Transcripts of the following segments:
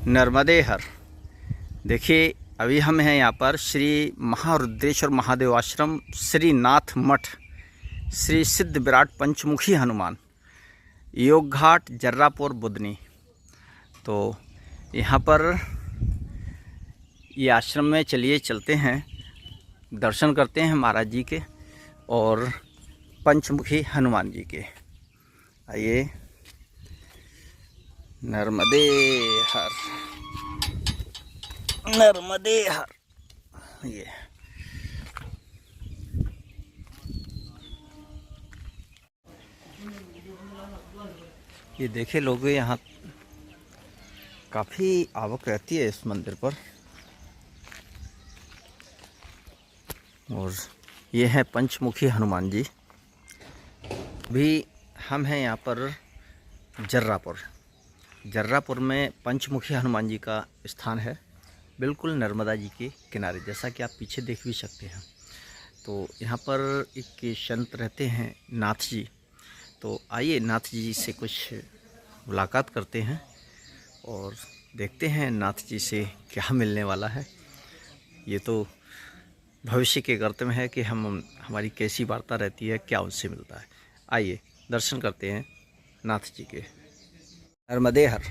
नर्मदे हर। देखिए अभी हम हैं यहाँ पर श्री महारुद्रेश्वर महादेव आश्रम, श्री नाथ मठ, श्री सिद्ध विराट पंचमुखी हनुमान, योग घाट, जर्रापुर, बुदनी। तो यहाँ पर ये आश्रम में चलिए चलते हैं, दर्शन करते हैं महाराज जी के और पंचमुखी हनुमान जी के। आइए। नर्मदे हर, नर्मदे हर। ये देखे लोग, यहाँ काफ़ी आवक रहती है इस मंदिर पर। और ये है पंचमुखी हनुमान जी। भी हम हैं यहाँ पर जर्रापुर में पंचमुखी हनुमान जी का स्थान है, बिल्कुल नर्मदा जी के किनारे, जैसा कि आप पीछे देख भी सकते हैं। तो यहाँ पर एक संत रहते हैं नाथ जी। तो आइए नाथ जी से कुछ मुलाकात करते हैं और देखते हैं नाथ जी से क्या मिलने वाला है। ये तो भविष्य के गर्त में है कि हमारी कैसी वार्ता रहती है, क्या उनसे मिलता है। आइए दर्शन करते हैं नाथ जी के। नर्मदे हर।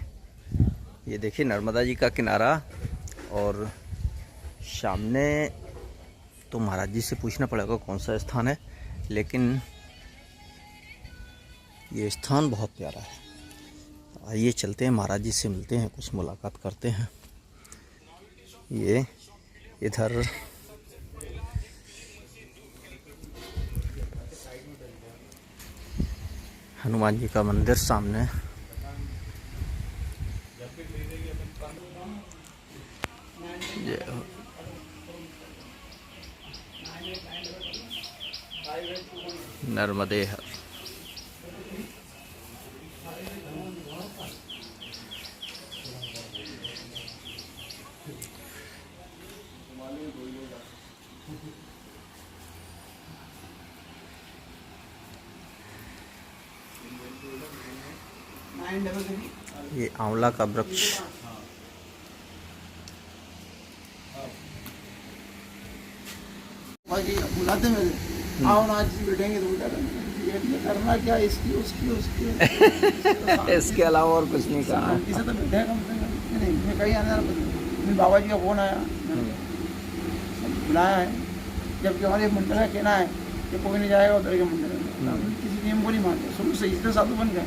ये देखिए नर्मदा जी का किनारा, और सामने तो महाराज जी से पूछना पड़ेगा कौन सा स्थान है, लेकिन ये स्थान बहुत प्यारा है। आइए चलते हैं, महाराज जी से मिलते हैं, कुछ मुलाकात करते हैं। ये इधर हनुमान जी का मंदिर सामने। नर्मदे हर। ये आंवला का वृक्ष। बुलाते मेरे आओ ना, आज बैठेंगे तो करना क्या, इसकी उसकी उसकी इसके अलावा और कुछ नहीं कहा। किसी तो बैठे कम से कम नहीं, मैं कहीं आना, मेरे बाबा जी का फोन आया, बुलाया है। जबकि हमारे मंडल का कहना है कि कोई नहीं जाएगा उधर के मंडल में, किसी नियम को नहीं मानते। शुरू से इसलिए साधु बन गए,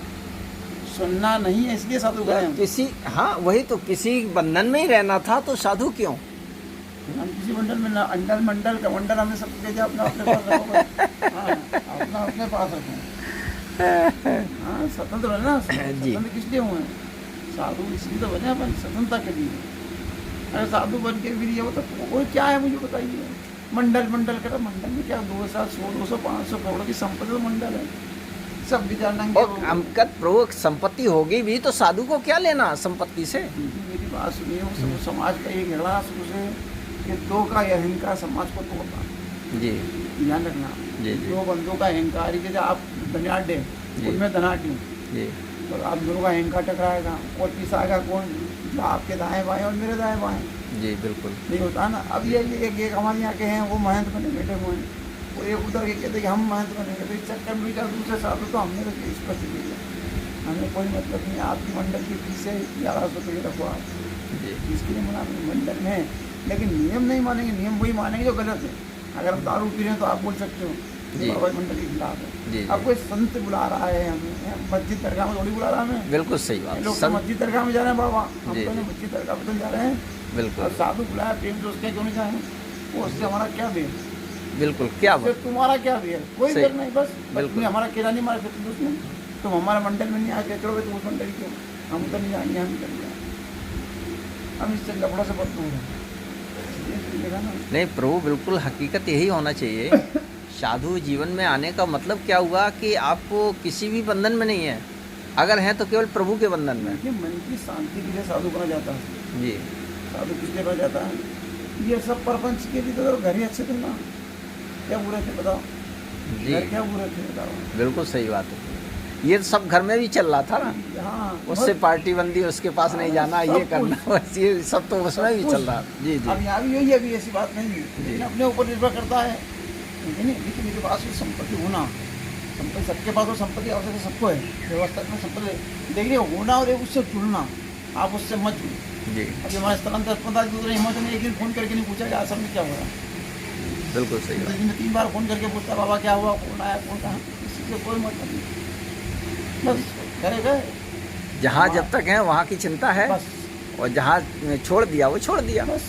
सुनना नहीं है इसलिए साधु गए। किसी, हाँ वही तो, किसी बंधन में ही रहना था तो साधु क्यों? हम किसी मंडल में ना, अंडल मंडल का मंडल हमें सब कह दिया अपना अपने पास रखो। हाँ, अपना अपने पास रखें। हाँ स्वतंत्र है ना, स्वतंत्र किस लिए हुए? साधु इसलिए तो बने अपन, स्वतंत्रता के लिए। अरे साधु बन के भी वो तो कोई क्या है मुझे बताइए। मंडल कर, मंडल में क्या 200, 100, 200, 500 करोड़ की संपत्ति तो मंडल है, सब विचार अंकत प्रभु। संपत्ति होगी भी तो साधु को क्या लेना संपत्ति से? मेरी बात सुनिए, वो समाज का एक झगड़ा शुरू से कि दो का अहंकार समाज को तोड़ता जी, ध्यान रखना। जी। दो बंदों का अहंकार, जैसे आप धनाढ़ है उनमें धनाढ़ जी, तो आप दोनों का अहंकार टकराएगा और पिसाएगा कौन? जो आपके दाएं बाएं और मेरे दाएं बाएं। जी बिल्कुल नहीं होता ना। अब ये एक हमारे यहाँ के हैं, वो महंत बने बैठे हुए हैं, वो एक उधर के कहते कि हम महंत बनेंगे। तो इस चक्कर में विचार दूसरे साधु तो हमने तो स्पष्ट किया, हमें कोई मतलब नहीं। आपकी मंडल की फीस है 1100 रुपये रखो आप, इसके लिए मना मंडल में, लेकिन नियम नहीं मानेंगे। नियम वही मानेंगे जो गलत है। अगर हम दारू पी रहे हैं तो आप बोल सकते हो बाबा मंडल के खिलाफ है। अब कोई संत बुला रहा है हमें, मस्जिद दरगाह में थोड़ी बुला रहा है हमें। बिल्कुल सही बात। लोग तो मस्जिद दरगाह में जा रहे हैं बाबा, हम तो मस्जिद दरगाह में तो जा रहे हैं। बिल्कुल। और साधु बुलाया प्रेम से, उसके क्यों नहीं जाए? वो उससे हमारा क्या देर? बिल्कुल क्या बात, तुम्हारा क्या देर? कोई देर नहीं, बस तुमने हमारा केला नहीं मारा फिर उसने, तुम हमारा मंडल में नहीं आके करोगे तो उस मंडल क्यों? हम तो नहीं जाएंगे, हम कर दिया। हम इससे लफड़ा से बहुत दूर हैं। नहीं प्रभु, बिल्कुल हकीकत यही होना चाहिए। साधु जीवन में आने का मतलब क्या हुआ कि आपको किसी भी बंधन में नहीं है, अगर हैं तो केवल प्रभु के बंधन में। मन की शांति के लिए साधु बना जाता है जी। साधु किस लिए बना जाता है? ये सब प्रपंच के लिए तो घर ही अच्छे थे ना, क्या बुरे थे बताओ? घर क्या बुरे थे बताओ? बिल्कुल सही बात है। ये सब घर में भी चल रहा था ना, हाँ उससे पार्टी बंदी, उसके पास नहीं जाना, ये करना, बस ये सब तो उसमें भी चल रहा। जी जी अब यहाँ भी यही है, अभी ऐसी बात नहीं है, लेकिन अपने ऊपर निर्भर करता है। लेकिन मेरे पास भी संपत्ति होना, संपत्ति सबके पास तो संपत्ति आवश्यक सबको है, व्यवस्था में संपत्ति देखिए होना और एक उससे जुड़ना, आप उससे मत जुड़ो। जी अभी हमारे स्थलांतर अस्पताल दूसरे हिम्मत में एक दिन फ़ोन करके नहीं पूछा कि आसाम में क्या हो रहा है। बिल्कुल सही बात। दिन में 3 बार फ़ोन करके पूछता बाबा क्या हुआ, कौन आया, कौन कहाँ, किसी से कोई मतलब नहीं, बस घरे गए। जहाँ जब तक हैं वहाँ की चिंता है, बस और जहाँ छोड़ दिया वो छोड़ दिया, बस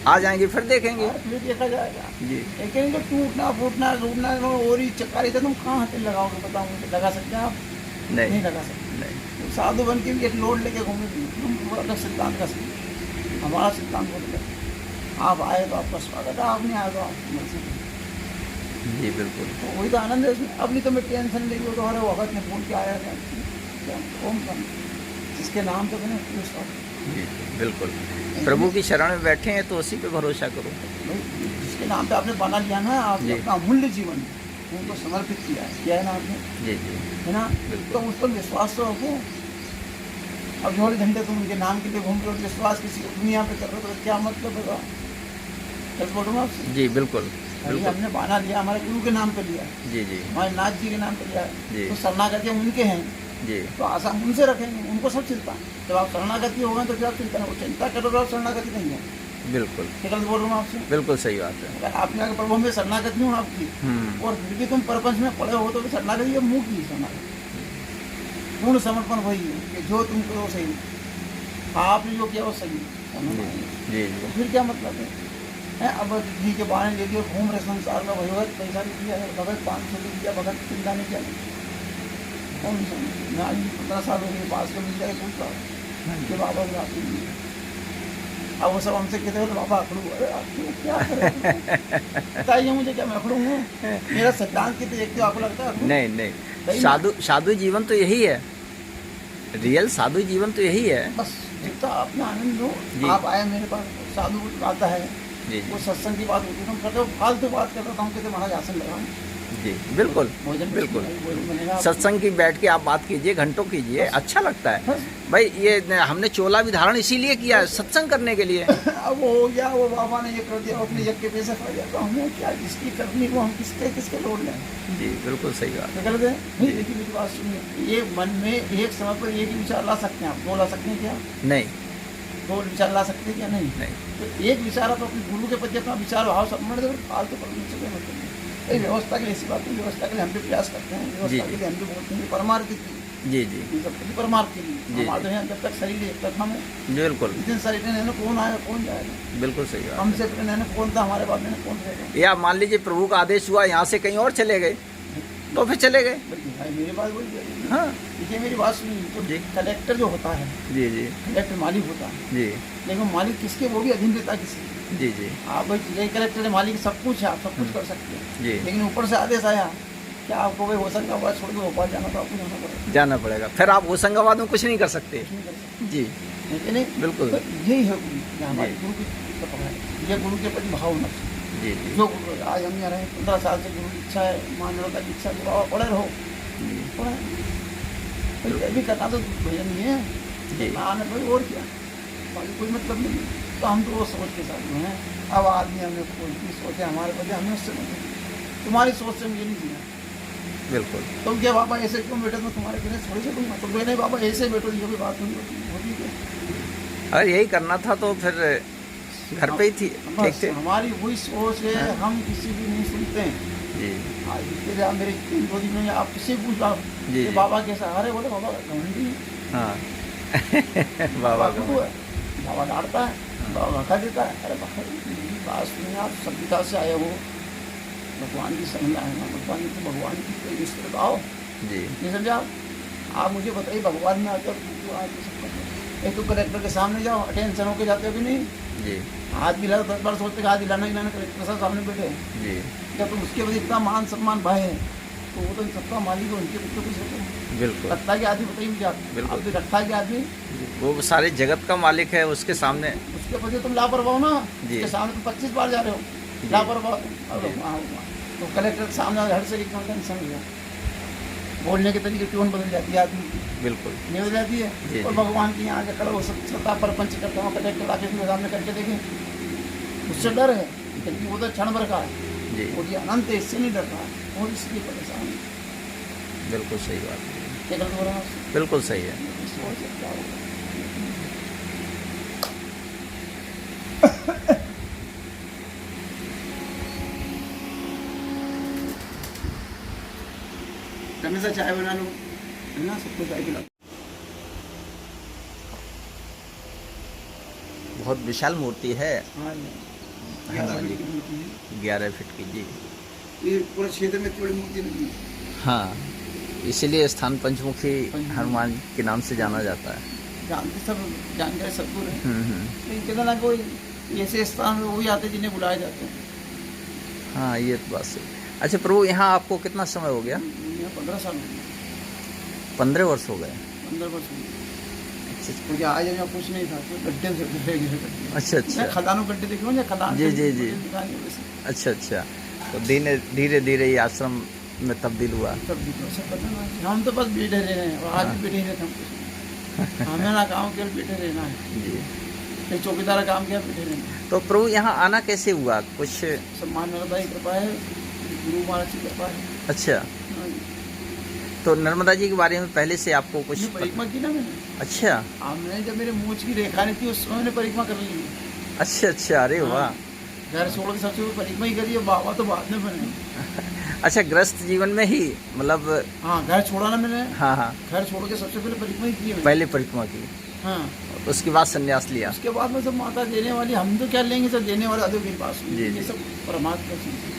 आ जाएंगे फिर देखेंगे। फिर देखा जाएगा। जी लेकिन जो टूटना फूटना रूटना और ही चक्कारी से तुम कहाँ हाथ लगाओगे, बताओ मुझे, लगा सकते हैं आप? नहीं नहीं लगा सकते। नहीं, तो साधु बन के भी एक लोड लेके घूमेंगे, हम पूरा अलग सिद्धांत का सही, हमारा सिद्धांत बहुत अलग है। आप आए तो आपका स्वागत है, आप नहीं आए तो आपकी मर्जी। जी बिल्कुल। तो वही तो आनंद है इसमें। अब नहीं तो मैं टेंशन लेगी, वो तो हर वक्त में फोन के आया था, क्या ओम सन जिसके नाम तो मैंने जी बिल्कुल, प्रभु की शरण में बैठे हैं तो उसी पे भरोसा करो। जिसके नाम पे आपने बना लिया ना, आपने जी। अपना अमूल्य जीवन उनको समर्पित किया है ना आपने, जी जी है ना, बिल्कुल। तो उस पर विश्वास तो रखो। अब 24 घंटे तुम उनके नाम के लिए घूम रहे हो, विश्वास किसी दुनिया पे कर रहे हो, तो क्या मतलब है? कल बोल रहा हूँ आपसे, जी बिल्कुल अभी बिल्कुल। हमने बाना लिया, हमारे गुरु के नाम पे लिया, जी जी हमारे नाथ जी के नाम पे लिया, जी। तो शरणागति उनके हैं, जी तो आशा हम उनसे रखेंगे, उनको सब चिंता। जब आप शरणागति हो गए तो क्या चिंता है, वो चिंता करोगे आप शरणागति नहीं है। बिल्कुल क्या गलत बोल रहा हूँ आपसे? बिल्कुल सही बात है। अगर आपने अगर प्रभु में शरणागति हूँ आपकी, और फिर भी तुम प्रपंच में पड़े हो, तो शरणागति ये मुँह की शरणागति, पूर्ण समर्पण वही है कि जो तुम करो सही, आपने जो किया वो सही है। जी तो जी फिर क्या मतलब है? अब घी के बारे ले लिए, घूम रहे संसार का भगवत, पैसा नहीं दिया, भगत 500 नहीं दिया, भगत चिंता नहीं किया, कौन समझ? मैं आज 15 साल हो गए, पास के मिल जाए पूछ रहा हूँ कि बाबा भी आते नहीं है। अब वो सब हमसे कहते हैं बाबा अखड़ू, अरे आप क्या करें, बताइए मुझे, क्या मैं अखड़ू हूँ? मेरा सिद्धांत कितने देखते हो, आपको लगता है अखड़ू? नहीं नहीं, साधु जीवन तो यही है, रियल साधु जीवन तो यही है। बस जितना अपना आनंद लो। जी। आप आए मेरे पास, साधु आता है, जी वो सत्संग की बात होती है, तुम करते हो फालतू बात कर रहा था, हम कहते महाराज आसन लगाओ, जी बिल्कुल भोजन बिल्कुल। भोजन बनेगा, सत्संग की बैठ के आप बात कीजिए, घंटों कीजिए, अच्छा लगता है बस। भाई। ये हमने चोला भी धारण इसीलिए किया है, सत्संग करने के लिए। अब वो हो गया, वो बाबा ने ये कर दिया, अपने यज्ञ के पैसे खा गया, तो हमें क्या, जिसकी करनी वो हम किसके लोड लें? जी बिल्कुल सही बात। क्या गलत है? नहीं, देखिए मेरी बात सुनिए, ये मन में एक समय पर एक ही विचार ला सकते हैं आप, दो ला सकते हैं क्या? नहीं दो विचार ला सकते हैं क्या? नहीं। नहीं तो एक विचार आप अपने गुरु के प्रति अपना विचार भाव समझ दो, फालतू परमेश्वर में मतलब नहीं। व्यवस्था के लिए ऐसी बात नहीं, व्यवस्था के लिए हम भी प्रयास करते हैं, व्यवस्था के लिए हम भी बोलते हैं, परमार्थ के लिए, जी जी ये सब कुछ परमार्थ के जी। लिए। हमारे तो यहाँ जब तक शरीर है तब हम बिल्कुल जितने शरीर है, कौन आएगा कौन जाएगा? बिल्कुल सही बात। हमसे पहले कौन था, हमारे बाद में कौन रहेगा? या मान लीजिए प्रभु का आदेश हुआ, यहाँ से कहीं और चले गए तो फिर चले गए। भाई मेरी बात बोल रही, हाँ देखिए मेरी बात सुनिए, तो जी। कलेक्टर जो होता है, जी जी कलेक्टर मालिक होता है, जी लेकिन मालिक किसके, वो भी अधीन रहता है किसी। जी जी आप भाई कलेक्टर है, मालिक सब कुछ है, आप सब कुछ कर सकते हैं, जी। लेकिन ऊपर से आदेश आया कि आपको भाई होशंगाबाद छोड़ के भोपाल जाना, तो आपको जाना पड़ेगा, जाना पड़ेगा। फिर आप होशंगाबाद में कुछ नहीं कर सकते। कुछ नहीं कर सकते। जी लेकिन नहीं, बिल्कुल। तो यही है गुरु, ये हमारे जी। गुरु की कृपा है, ये गुरु के प्रति भाव होना चाहिए। जी जी जो गुरु आज हम यहाँ रहे 15 साल से, गुरु की इच्छा है, मानवता की इच्छा है, बाबा पढ़े रहो, जी पढ़े, तो ये भी करना तो भजन नहीं है, जी। आने भाई और क्या, बाकी कोई मतलब नहीं। तो हम तो वो सोच के साथ में हैं। अब आदमी हमने कोई भी सोचे हमारे बदले, हमें उससे मतलब, तुम्हारी सोच से मुझे नहीं जीना। बिल्कुल। तुम क्या बाबा ऐसे क्यों बैठे, तो तुम्हारे कहने थोड़ी से दूंगा, तुम नहीं बाबा ऐसे बैठो, ये भी बात नहीं होती है। अगर यही करना था तो फिर घर पे ही थी, ठीक बस थे। हमारी वही सोच है, हाँ। हम किसी भी नहीं सुनते हैं। जी आज इसके लिए आप मेरे 3 दिन में आप किसी पूछ रहा जी, कि जी। बाबा कैसा, अरे बोले बाबा घमंडी है, हाँ बाबा गुरु का है, बाबा डांटता है, बाबा धक्का देता है। अरे बाबा मेरी बात सुनिए, आप सभ्यता से आए हो, भगवान की संज्ञा है ना, भगवान की, भगवान की कोई रिश्ते आओ, जी नहीं समझा? आप मुझे बताइए, भगवान में आकर सब करते हैं। एक तो कलेक्टर के सामने जाओ, अटेंशन होके जाते हो कि नहीं, जी हाथ मिलाओ, 10 बार सोचते हाथ हिलाना हिलाना, कलेक्टर साहब सामने बैठे हैं, जी जब तुम उसके बाद इतना मान सम्मान भाई है, तो वो तो इन सबका मालिक है, उनके बच्चों कुछ होते हैं। बिल्कुल रखता के आदमी, बताइए मुझे आप, बिल्कुल। आप भी रखता के आदमी, वो सारे जगत का मालिक है, उसके सामने। उसके बच्चे तुम लापरवाह हो ना, जी। उसके सामने तुम 25 बार जा रहे हो, जी। लापरवाह तुम। अब जी। तो कलेक्टर के सामने हर से एकदम टेंशन लिया, बोलने के तरीके ट्यून बदल जाती है आदमी की, बिल्कुल नहीं बदल जाती जी, है। और जी। भगवान की यहाँ आके खड़ा वो सत्ता पर पंच करता हूँ, कटेक्ट लाके अपने सामने करके देखें, उससे डर है, लेकिन वो तो क्षण भर का है, जी, और ये अनंत है, इससे नहीं डर रहा है, और इसलिए परेशान है। बिल्कुल सही बात है। क्या गलत हो रहा है आपसे? बिल्कुल सही है। सोच से क्या होगा? हमेशा चाय बना लो, है ना, सबको चाय पिला। बहुत विशाल मूर्ति है हाँ जी, हनुमान जी 11 फीट की मूर्ति है। 11 फीट की जी। ये पूरे क्षेत्र में थोड़ी मूर्ति लगी है। हाँ, इसीलिए स्थान पंचमुखी हनुमान के नाम से जाना जाता है। जानते सब, जानकारी सब दूर है, हम्म। लेकिन कहना ना कोई ऐसे स्थान में वही आते हैं जिन्हें बुलाए जाते हैं। हाँ, ये तो बात सही। अच्छा प्रभु, यहाँ आपको कितना समय हो गया? यहाँ 15 साल हो गए, 15 वर्ष हो गए। 15 वर्ष हो गए। अच्छा मुझे आज यहाँ कुछ नहीं था, कोई गड्ढे से गड्ढे गिरे गड्ढे। अच्छा अच्छा मैं खदानों गड्ढे देखे हो या खदान जी, से जी, जी। दिखाने वैसे। अच्छा अच्छा। तो धीरे धीरे ये आश्रम में तब्दील हुआ। सब दिखा सब पता ना, हम तो बस बैठे रह रहे हैं, और आज भी बैठे ही रहते हम कुछ। हमें ना काम केवल बैठे रहना है, जी। एक चौकीदार काम किया बैठे रहना। तो प्रभु यहाँ आना कैसे हुआ कुछ? सम्मान नर्मदा की कृपा है, गुरु महाराज की कृपा है। अच्छा, हाँ जी। तो नर्मदा जी के बारे में पहले से आपको कुछ ये परिक्रमा की ना मैंने, अच्छा हमने जब मेरे मूछ की रेखा नहीं थी उस समय मैंने परिक्रमा कर ली। अच्छा अच्छा, अरे वाह। घर छोड़ के सबसे पहले परिक्रमा ही करी है, बाबा तो बाद में बने। अच्छा, ग्रस्त जीवन में ही मतलब? हाँ, घर छोड़ा ना मैंने, हाँ हाँ, घर छोड़ के सबसे पहले परिक्रमा ही की है मैंने। पहले परिक्रमा की, हाँ, उसके बाद संन्यास लिया। उसके बाद में सब माता देने वाली, हम तो क्या लेंगे, सब देने वाले आदमी के पास। जी, ये जी। सब परमात्मा की चीज़ है।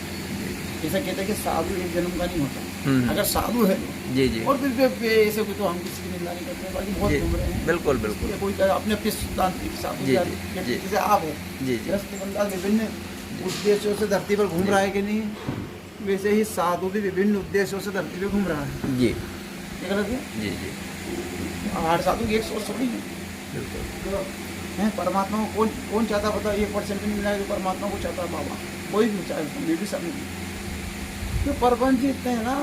जैसा कहते हैं कि साधु एक जन्म का नहीं होता, हम्म। अगर साधु है जी जी और फिर ऐसे कोई, तो हम किसी की निंदा नहीं करते हैं, बाकी बहुत जी, घूम रहे हैं। बिल्कुल बिल्कुल। ये कोई कहे अपने अपने सिद्धांतिक साधु जी, जाति जी, के, जी। जैसे आप है, जी जी ग्रस्त बंदा विभिन्न उद्देश्यों से धरती पर घूम रहा है कि नहीं, वैसे ही साधु भी विभिन्न उद्देश्यों से धरती पर घूम रहा है। जी ये गलत है? जी जी, हर साधु की एक सोच थोड़ी है। बिल्कुल। हैं, परमात्मा को कौन चाहता पता, 1% भी मिला है तो परमात्मा को चाहता है बाबा, कोई भी चाहे, मैं भी सब तो परपंच इतने हैं ना,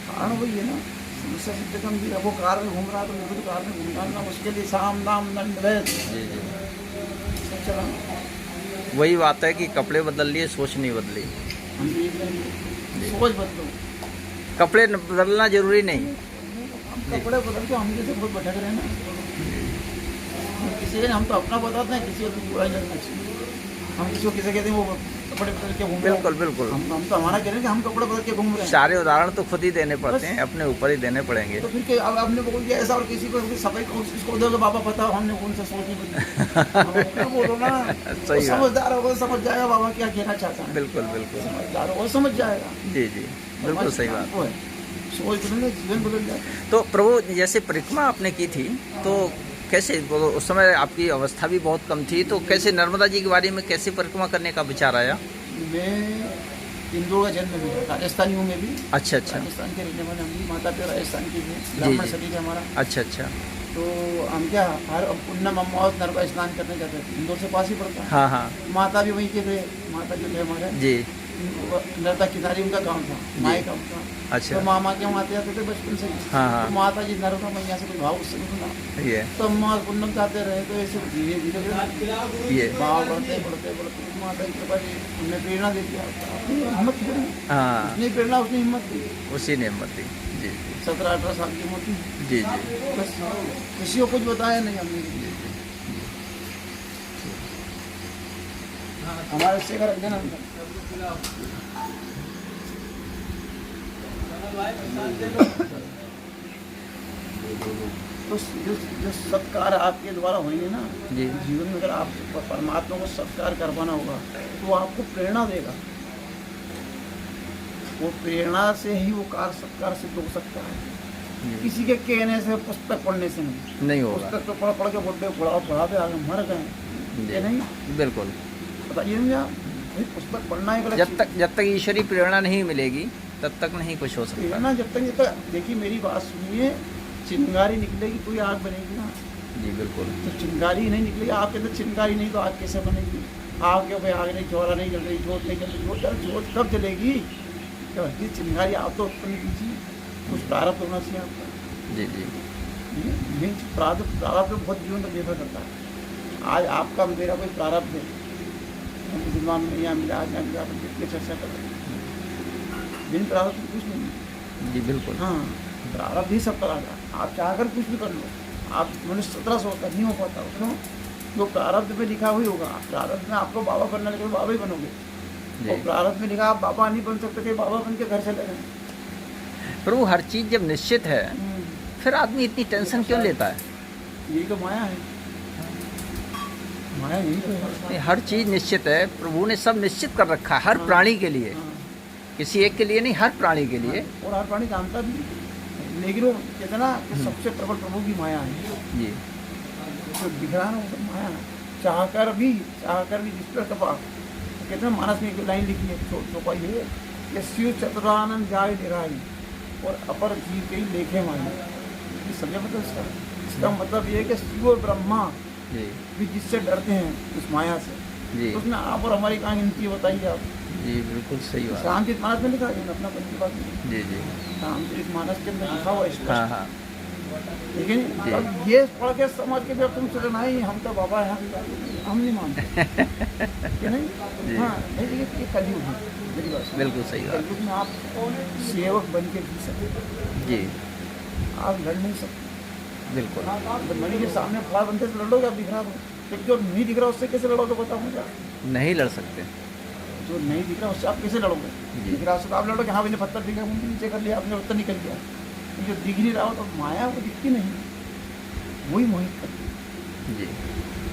कारण वही है ना, समस्या सिद्ध कम भी है। वो कार में घूम रहा है तो मेरे को तो कार में घूमना ना, उसके लिए साम दाम दंड वैद जी जी, सब चला। वही बात है कि कपड़े बदल लिए, सोच नहीं बदली। हम भी एक नहीं, सोच बदलो। कपड़े बदलना जरूरी नहीं। हम कपड़े बदल के हम जैसे बहुत भटक रहे हैं ना, किसी को हम तो अपना बताते हैं, किसी को तो बुरा ही लगना चाहिए। हम किसी को किसे कहते हैं वो कपड़े बदल के घूम रहे हैं। बिल्कुल बिल्कुल। हम तो हमारा कह रहे हैं कि हम कपड़े बदल के घूम रहे हैं। सारे उदाहरण तो खुद ही देने पड़ते हैं, अपने ऊपर ही देने पड़ेंगे। तो फिर क्या, अब आपने बोल दिया ऐसा, और किसी को सफाई को इसको दोगे बाबा पता हमने कौन सा सोच नहीं बदली। बोलो ना, सही बात। समझदार होगा समझ जाएगा बाबा क्या कहना चाहता है। बिल्कुल बिल्कुल। समझदार होगा समझ जाएगा। जी जी, बिल्कुल सही बात। वो है, सोच बदलने जीवन बदल जाता है। तो प्रभु, जैसे परिक्रमा आपने की थी, तो कैसे, उस समय आपकी अवस्था भी बहुत कम थी, तो कैसे नर्मदा जी के बारे में कैसे परिक्रमा करने का विचार आया? मैं इंदौर का जन्म हुआ, राजस्थानी हूँ मैं भी। अच्छा अच्छा राजस्थान के रहने वाले हम भी, माता पिता राजस्थान की भी, ब्राह्मण जी। सभी का हमारा। अच्छा अच्छा, तो हम क्या हर पूर्णिमा अमावस नर्मदा स्नान करने जाते थे, इंदौर से पास ही पड़ता है। हाँ हाँ माता भी वहीं के थे, माता जो थे हमारे जी, नर्मदा किनारे उनका काम था, माए का उनका। अच्छा तो मामा के वहाँ आते जाते थे बचपन से ही। हाँ, हाँ। तो माता जी नर्मदा मैया से कोई भाव उससे नहीं सुना, ये तो माँ पुण्यम जाते रहे, तो ऐसे धीरे धीरे ये भाव बढ़ते बढ़ते बढ़ते माता की कृपा से हमने प्रेरणा दे दिया, अपनी हिम्मत थोड़ी, हाँ, अपनी प्रेरणा उसने हिम्मत दी। उसी ने हिम्मत दी। जी 17-18 साल की मोटी, जी जी बस किसी को कुछ बताया नहीं हमने। हमारे से कर देना तो जो सत्कार आपके द्वारा होंगे ना जी जीवन में, अगर आप परमात्मा को सत्कार करवाना होगा तो वो आपको प्रेरणा देगा। वो प्रेरणा से ही वो कार्य सत्कार सिद्ध हो सकता है, जी, किसी के कहने से, पुस्तक पढ़ने से नहीं। नहीं होगा। पुस्तक तो पढ़ के बुढ़े बुढ़ा पे आगे मर गए, ये जी, नहीं बिल्कुल। बताइए मुझे आप, भाई पुस्तक पढ़ना एक अलग जब तक ईश्वरी प्रेरणा नहीं मिलेगी, तब तक नहीं कुछ हो सकता। प्रेरणा जब तक देखिए मेरी बात सुनिए, चिंगारी निकलेगी कोई आग बनेगी ना। जी बिल्कुल। तो चिंगारी नहीं निकलेगी, आग के अंदर चिंगारी नहीं तो आग कैसे बनेगी? आग के भाई आग नहीं, ज्वाला नहीं जल रही, जोत नहीं जल रही, जोत कब जलेगी? तो चिंगारी आप तो उत्पन्न कीजिए, कुछ प्रारब्ध होना चाहिए आपका। जी जी मीन्स प्रारब्ध बहुत जीवन तक निर्भर करता है। आज आपका मेरा कोई प्रारब्ध है, हम मुसलमान में या मिला आज मिला अपन कितनी चर्चा कर रहे हैं, बिन प्रारब्ध में कुछ नहीं। जी बिल्कुल। हाँ, प्रारब्ध ही सब करागा। आप चाहकर कुछ भी कर लो, आप मनुष्य 1700 होता नहीं हो पाता। क्यों? जो प्रारब्ध में लिखा हुई होगा, प्रारब्ध में आपको बाबा बनना लगे बाबा ही बनोगे, और प्रारब्ध में लिखा आप बाबा नहीं बन सकते थे, बाबा बन के घर चले गए। प्रभु हर चीज़ जब निश्चित है फिर आदमी इतनी टेंशन क्यों लेता है? यही तो माया है, माया यही तो है। नहीं, हर चीज़ निश्चित है, प्रभु ने सब निश्चित कर रखा है हर प्राणी के लिए, किसी एक के लिए नहीं, हर प्राणी के लिए। और हर प्राणी जानता भी, लेकिन वो कहते ना कि सबसे प्रबल प्रभु की माया है जी। तो दिख रहा है ना, वो सब माया है। चाहकर भी जिस पर कृपा, कहते हैं मानस में एक लाइन लिखी है चौपाई है कि शिव चतुरानंद जाय निराई और अपर जीव के ही लेखे माई। ये समझे मतलब इसका मतलब ये है कि शिव और ब्रह्मा जी भी जिससे डरते हैं उस माया से, जी तो उसमें आप और हमारी कहाँ गिनती बताइए आप। जी बिल्कुल सही बात। रामचरित मानस में लिखा है अपना पंच बात, जी जी रामचरित मानस के अंदर लिखा हुआ है। हाँ हाँ लेकिन अब ये पढ़ के समझ के जब तुम सोचो नहीं हम तो बाबा है, हम नहीं मानते कि नहीं। हाँ नहीं, ये कलयुग है, मेरी बात सुनो। बिल्कुल सही बात। कलयुग में आप सेवक बन के जी सकते, जी आप लड़ नहीं सकते। बिल्कुल मणि के सामने खड़ा बनते से लड़ोगे, आप दिख रहा हो, लेकिन जो नहीं दिख रहा उससे कैसे लड़ोगे बताओ मुझे। नहीं लड़ सकते। जो नहीं दिख रहा उससे आप कैसे लड़ोगे? दिख रहा उससे तो आप लड़ोगे, हाँ मैंने पत्थर दिखा मुझे नीचे कर लिया, आपने पत्थर निकल गया। जो दिख नहीं रहा हो तो माया वो दिखती नहीं, वही मोहित करती है। जी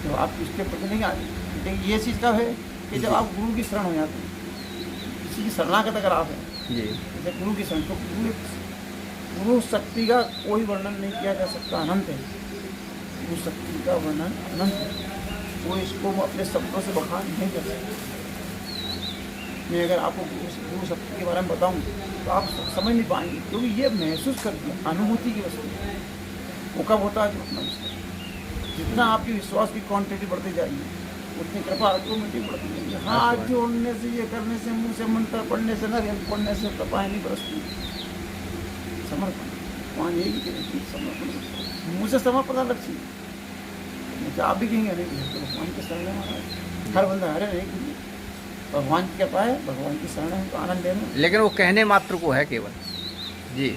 तो आप इसके प्रति नहीं आते। लेकिन ये चीज़ का है कि जब आप गुरु की शरण हो जाते हैं, किसी की शरणागत अगर आप हैं, जी जैसे गुरु की शरण, तो गुरु शक्ति का कोई वर्णन नहीं किया जा सकता, अनंत है। गुरु शक्ति का वर्णन अनंत है, वो इसको अपने शब्दों से बखान नहीं कर सकते। मैं अगर आपको गुरु शक्ति के बारे में बताऊं तो आप समझ नहीं पाएंगे, क्योंकि ये महसूस करती है, अनुभूति की वस्तु है। वो कब होता है? अपना जितना आपकी विश्वास की क्वांटिटी बढ़ती जाएगी उतनी कृपा ऑटोमेटिक बढ़ती जाएगी। हाथ जोड़ने से, ये करने से, मुंह से मंत्र पढ़ने से, नारियल पढ़ने से कृपाएं नहीं बरसती। समर्पण वहाँ यही समर्पण, मुँह से समर्पण अलग चीज। आप भी कहेंगे अरे भगवान के शरण में हर बंदा अरे नहीं, भगवान की कृपा है, भगवान की शरण है तो आनंद लेना। लेकिन वो कहने मात्र को है केवल। जी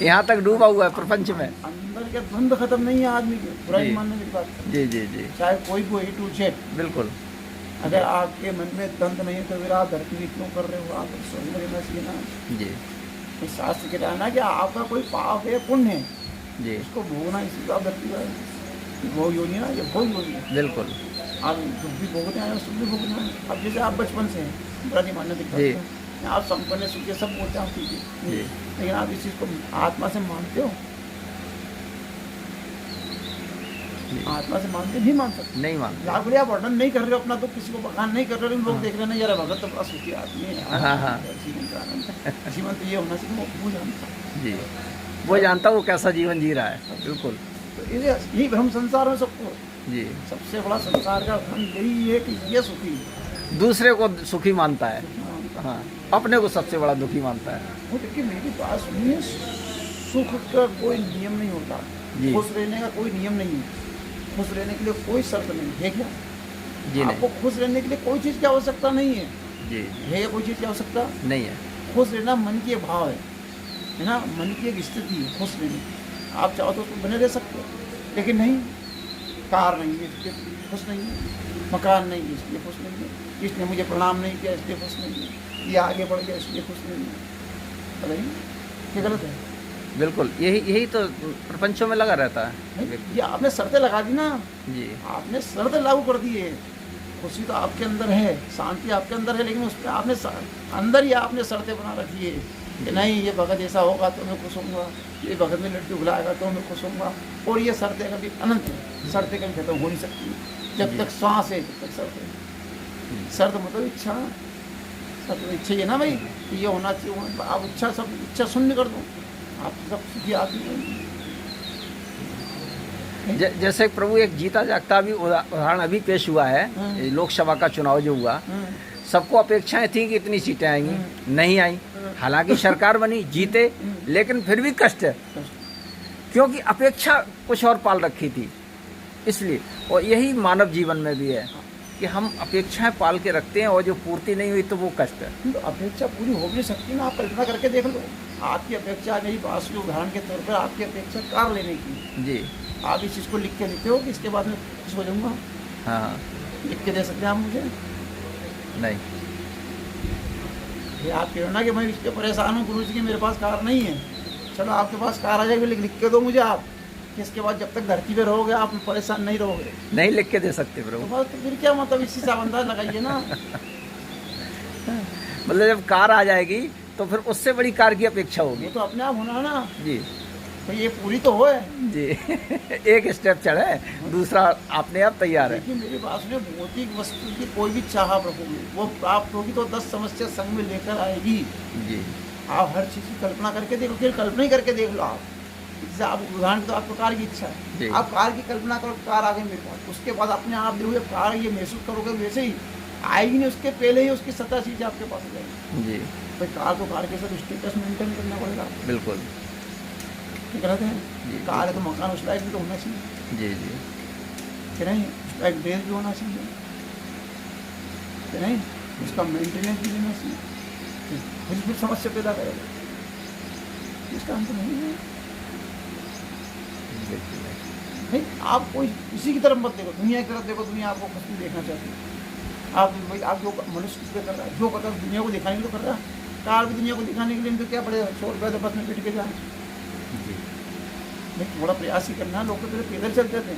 यहाँ तक डूबा हुआ है प्रपंच में, अंदर के द्वंद्व खत्म नहीं है आदमी के, बुराई मानने की बात। जी जी जी चाहे कोई को A to Z, बिल्कुल। अगर आपके मन में द्वंद्व नहीं है तो फिर आप धरती में क्यों कर रहे हो? आप सोच लेना चाहिए ना। जी इस शास्त्र के कहना कि आपका कोई पाप है, पुण्य है, जी उसको भोगना, इसी को आप धरती पर भोग योनि ना, ये भोग योनि है। बिल्कुल। आप दुख भी भोगते हैं, सुख भी भोगना है। अब जैसे आप बचपन से हैं, बुरा नहीं मानने दिखते हैं, आप संपन्न सुख सब बोलते हैं, ठीक है, लेकिन आप इस चीज़ को आत्मा से मानते हो? आत्मा से मानते नहीं मान सकते, नहीं मानते। लाख बढ़िया वर्णन नहीं कर रहे हो अपना, तो किसी को बखान नहीं कर रहे हो, लोग देख रहे हैं यार भगत तो बड़ा सुखी आदमी है, जीवन का आनंद। जीवन तो ये होना चाहिए, वो जानता जी वो जानता वो कैसा जीवन जी रहा है। बिल्कुल। तो यही भ्रम संसार में सबको, जी सबसे बड़ा संसार का भ्रम यही है कि ये सुखी है, दूसरे को सुखी मानता है, हाँ अपने को सबसे बड़ा दुखी मानता है। वो देखिए मेरी बात सुनिए, सुख का कोई नियम नहीं होता, खुश रहने का कोई नियम नहीं है, खुश रहने के लिए कोई शर्त नहीं है क्या? जी आपको खुश रहने के लिए कोई चीज़ की आवश्यकता नहीं है। जी है कोई चीज़ की आवश्यकता नहीं है। खुश रहना मन की भाव है ना, मन की एक स्थिति है खुश रहने। आप चाहो तो उसमें बने रह सकते हो, लेकिन नहीं, कार नहीं है इसलिए खुश नहीं है, मकान नहीं है इसलिए खुश नहीं है, इसने मुझे प्रणाम नहीं किया इसलिए खुश नहीं है, ये आगे बढ़ गया इसलिए खुश नहीं है। बताइए ये गलत है। बिल्कुल, यही तो प्रपंचों में लगा रहता है। ये आपने शर्तें लगा दी ना जी, आपने शर्तें लागू कर दी है। खुशी तो आपके अंदर है, शांति आपके अंदर है, लेकिन उसमें आपने अंदर ही आपने शर्तें बना रखी है कि नहीं ये भगत ऐसा होगा तो मैं खुश होऊंगा, ये भगत में लड्डू खिलाएगा तो मैं खुश होऊंगा। और ये शर्तें कभी अनंत है, शर्तें कभी खत्म हो नहीं सकती। जब तक श्वास है तब तक शर्तें। शर्त मतलब इच्छा, शर्त इच्छा है ना भाई कि ये होना चाहिए, आप इच्छा सब इच्छा शून्य कर दो, आप सब सुखी आदमी। जैसे प्रभु एक जीता जागता भी उदाहरण अभी पेश हुआ है, लोकसभा का चुनाव जो हुआ, सबको अपेक्षाएं थी कि इतनी सीटें आएंगी, नहीं आई। हालांकि सरकार बनी, जीते, लेकिन फिर भी कष्ट है, क्योंकि अपेक्षा कुछ और पाल रखी थी इसलिए। और यही मानव जीवन में भी है कि हम अपेक्षाएं पाल के रखते हैं और जो पूर्ति नहीं हुई तो वो कष्ट है। तो अपेक्षा पूरी हो भी नहीं सकती ना, आप कल्पना करके देख लो। आपकी अपेक्षा, मेरी बात के उदाहरण के तौर पर आपकी अपेक्षा कार लेने की जी, आप इस चीज़ को लिख के देते हो कि इसके बाद में खुश हो जाऊँगा? हाँ, लिख के दे सकते हैं आप मुझे? नहीं, ये आप कह रहे हो ना कि मैं इसके परेशान हूँ गुरु जी की मेरे पास कार नहीं है। चलो आपके पास कार आ जाएगी, लिख के दो मुझे आप कि इसके बाद जब तक धरती पे रहोगे आप परेशान नहीं रहोगे। नहीं लिख के दे सकते तो प्रभु। बस तो फिर क्या मतलब, इसी से आप अंदाज लगाइए ना। मतलब जब कार आ जाएगी तो फिर उससे बड़ी कार की अपेक्षा होगी। ये तो अपने आप होना है ना जी तो ये पूरी तो होए जी। एक स्टेप चढ़े, दूसरा अपने आप तैयार है। देखिए मेरी बात सुनिए, भौतिक वस्तु की कोई भी चाह रखोगे वो प्राप्त होगी तो 10 समस्या संग में लेकर आएगी। जी आप हर चीज़ की कल्पना करके देखो, फिर कल्पना ही करके देख लो आप। जैसे आप उदाहरण तो आपको कार की इच्छा जी। है, आप कार की कल्पना करो, कार आ गई मेरे पास, उसके बाद अपने आप देखोगे कार ये महसूस करोगे वैसे ही आएगी नहीं, उसके पहले ही उसकी 70 चीज़ें आपके पास आ जाएगी। जी भाई कार तो कार के साथ स्टेटस मेंटेन करना पड़ेगा, बिल्कुल। ठीक रहते जी। हैं। कार है तो मकान उस लायक भी तो होना चाहिए जी जी कि नहीं, उसका एक ड्रेस भी होना चाहिए कि नहीं, उसका मेंटेनेंस भी देना चाहिए। फिर समस्या पैदा करेगा, इसका अंत नहीं है। नहीं, आप कोई किसी की तरफ मत देखो, दुनिया की तरफ देखो। दुनिया आपको खुश नहीं देखना चाहती है। आप भाई आप जो मनुष्य किस पे कर रहा है, जो करता है दुनिया को दिखाने के लिए कर रहा है। कार भी दुनिया को दिखाने के लिए तो क्या पड़ेगा, 100 रुपये तो बस में बैठ के जाए। नहीं, थोड़ा प्रयास ही करना। लोग तो पैदल चलते थे,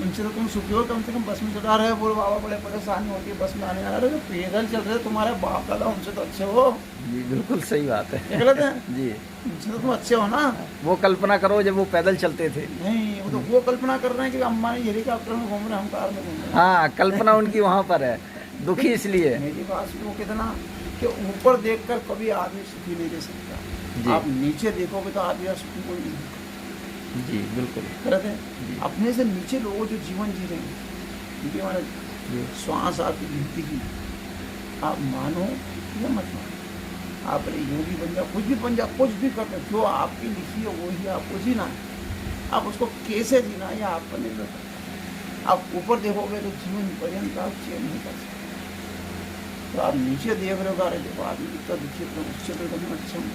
उनसे तो तुम सुखी हो, कम से कम बस में चला रहे हो। बोलो बाबा बड़े परेशानी होती है बस में आने आ रहे हो, पैदल चल रहे, तुम्हारे बाप दादा उनसे तो अच्छे हो। जी बिल्कुल सही बात है। गलत है जी, उनसे तो तुम अच्छे हो ना। वो कल्पना करो जब वो पैदल चलते थे। नहीं, वो तो वो कल्पना कर रहे हैं कि अम्बानी हेलीकॉप्टर में घूम रहे हैं, हम कार में घूम रहे हैं। हाँ, कल्पना उनकी वहाँ पर है, दुखी इसलिए। मेरी बात सुनो, कितना कि ऊपर देखकर कभी आदमी सुखी नहीं रह सकता। जी। आप नीचे देखोगे तो आदमी सुखी कोई नहीं है। जी बिल्कुल। गलत है। अपने से नीचे लोग जो जीवन जी रहे हैं, क्योंकि हमारा जी श्वास आपकी गिनती की, आप मानो या मत मानो, आप बड़े योगी बन जाओ, कुछ भी बन जाओ, कुछ भी कर दो, जो आपकी लिखी है वही आपको जीना है। आप उसको कैसे जीना है या आप पर निर्भर करता है। आप ऊपर देखोगे तो जीवन पर्यंत आप चेंज नहीं कर सकते। तो आप नीचे देख रहे हो, अरे देखो आदमी कितना दुखी है, उससे तो एकदम अच्छा हूँ,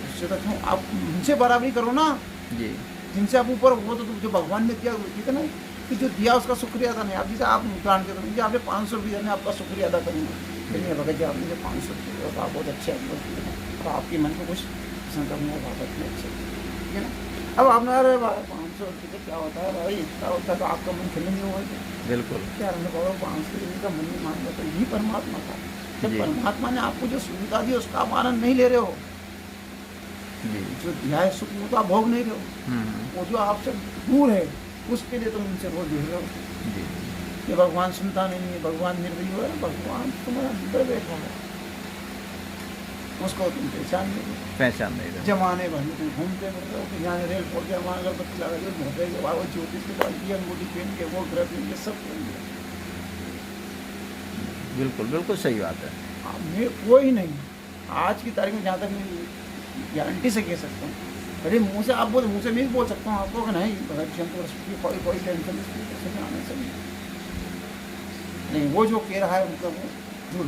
उससे तो अच्छा हूँ। आप उनसे बराबरी करो ना, जी जिनसे आप ऊपर हो। तो जो भगवान ने दिया कितना कि जो दिया उसका शुक्रिया अदा नहीं। आप जैसे आप उदाहरण के दो, आपने 500 रुपये ने आपका शुक्रिया अदा करूँगा, लेकिन भगत जी आपने जो 500 रुपये तो आप बहुत अच्छे हैं, तो आपके मन को कुछ पसंद करने का बात नहीं अच्छे, ठीक है ना। अब आपने अरे 500 रुपये से क्या होता है भाई, इतना होता है तो आपका मन खिलने नहीं होगा। बिल्कुल। क्या हमने कहा 500 रुपये का मन नहीं मांगा, तो यही परमात्मा था। जब जी। परमात्मा ने आपको जो सुविधा दी उसका आप आनंद नहीं ले रहे हो, जी जो दिया है सुख वो तो आप भोग नहीं रहे हो, वो जो आपसे दूर है उसके लिए तुम उनसे रोज जुड़ रहे हो। जी ये भगवान सुनता नहीं है, भगवान निर्दयी है, भगवान तुम्हारा अंदर बैठा है, उसको तुम पहचान नहीं रहे। जमाने भर में तुम घूमते फिर रहे हो कि यहाँ रेल पोल के वहाँ अगरबत्ती लगा के मोहब्बत के बाद ज्योतिष के बाद ये अंगूठी पहन के वो ग्रह पहन के सब पहन के। बिल्कुल बिल्कुल सही बात है। मैं कोई नहीं आज की तारीख में, जहाँ तक मैं गारंटी से कह सकता हूँ, अरे मुँह से आप बोल, मुँह से मैं भी बोल सकता हूँ आपको कि नहीं भगत जी हमको कोई टेंशन आने से नहीं। वो जो कह रहा है उनका वो झूठ,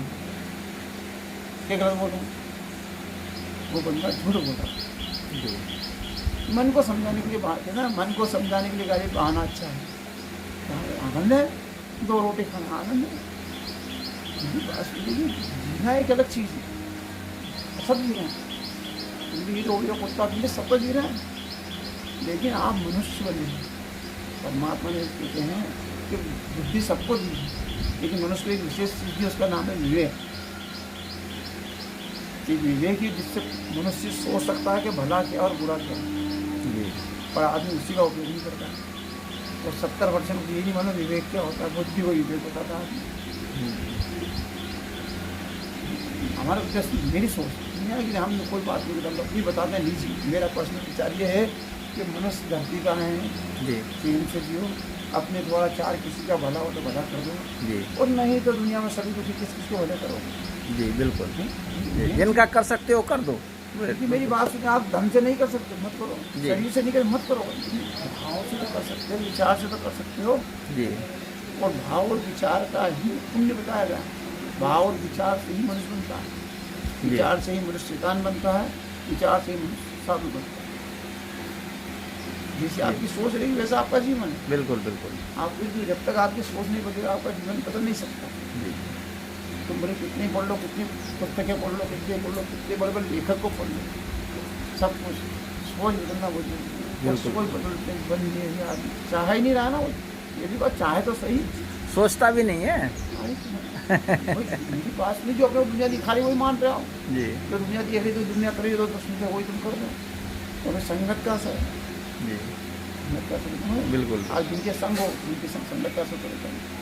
क्या गलत बोल रहा हूँ, वो बंदा झूठ बोला। मन को समझाने के लिए बात है ना, मन को समझाने के लिए गाड़ी बहाना अच्छा है, आनंद है, 2 रोटी खाना आनंद है। जीना एक अलग चीज़ है, सब जी रहे हैं, बिल्ली हो गया, कुत्ता भी सब जी रहे हैं, लेकिन आप मनुष्य बने हैं। परमात्मा ने कहते हैं कि बुद्धि सबको दी है, लेकिन मनुष्य को एक विशेष चीज़ दी, उसका नाम है विवेक। कि विवेक ही जिससे मनुष्य सोच सकता है कि भला क्या और बुरा क्या, पर आदमी उसी का उपयोग नहीं करता है। तो 70% ये नहीं मानो विवेक क्या होता है, बुद्धि को विवेक बताता है। हमारा जैसे मेरी सोच नहीं है कि हम कोई बात नहीं करते, अपनी बताते हैं निजी। मेरा पर्सनल विचार ये है कि मनुष्य धरती का है जी, चैन से जियो, अपने द्वारा 4 किसी का भला हो तो भला कर दो जी, और नहीं तो दुनिया में सभी कुछ किस को भले करो जी। बिल्कुल, जिनका कर सकते हो कर दो, क्योंकि मेरी बात सुनिए, आप धन से नहीं कर सकते मत करो, जी। शरीर से नहीं कर मत करो, भाव से तो कर सकते हो, विचार से तो कर सकते हो। जी और भाव और विचार का ही पुण्य बताया गया है। भाव और विचार से ही मनुष्य बनता है, जी। विचार से ही मनुष्य शैतान बनता है, विचार से ही मनुष्य साधु बनता है। जैसे आपकी सोच रहेगी वैसा आपका जीवन है। बिल्कुल बिल्कुल। आप कुछ भी, जब तक आपकी सोच नहीं बदलेगा आपका जीवन बदल नहीं सकता। जी तुम बड़े कितने पढ़ लो, कितनी पुस्तकें पढ़ लो, कितने पढ़ लो, कितने बड़े बड़े लेखक को पढ़ लो, सब कुछ सोच बदलना बोलिए, बिल्कुल। सोच बदलते बन गए आदमी, चाह ही नहीं रहा ना वो। ये भी बात चाहे तो सही, सोचता भी नहीं है। मेरी बात नहीं, जो अपने दुनिया दिखा वही मान रहे हो। जी जो दुनिया दिख रही तो दुनिया करेगी तो सुनते वही तुम कर रहे हो। तो हमें संगत का असर है, जी संगत का असर है। बिल्कुल। आज जिनके संग हो उनके संग संगत का असर होता है।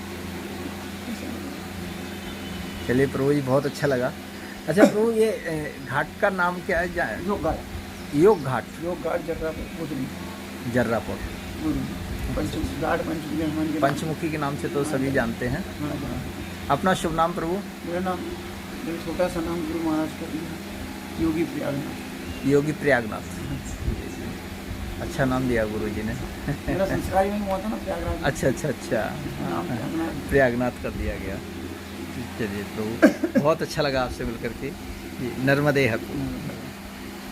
चलिए प्रभु जी, बहुत अच्छा लगा। अच्छा प्रभु, ये घाट का नाम क्या है? योग घाट, योग घाट, योग घाट जर्रा गुजरी जर्रापुर। घाट पंचमुखी हनुमान के पंचमुखी के नाम से तो सभी जानते हैं। हाँ, हाँ। अपना शुभ नाम प्रभु? मेरा नाम, मेरा छोटा सा नाम गुरु महाराज का दिया है, योगी प्रयागनाथ। योगी प्रयागनाथ। अच्छा नाम दिया गुरु जी ने। मेरा संस्कार ही में हुआ था ना प्रयागराज। अच्छा अच्छा अच्छा, नाम प्रयागनाथ। प्रयागनाथ कर दिया गया। चलिए प्रभु, बहुत अच्छा लगा आपसे मिलकर के। जी, नर्मदे हर।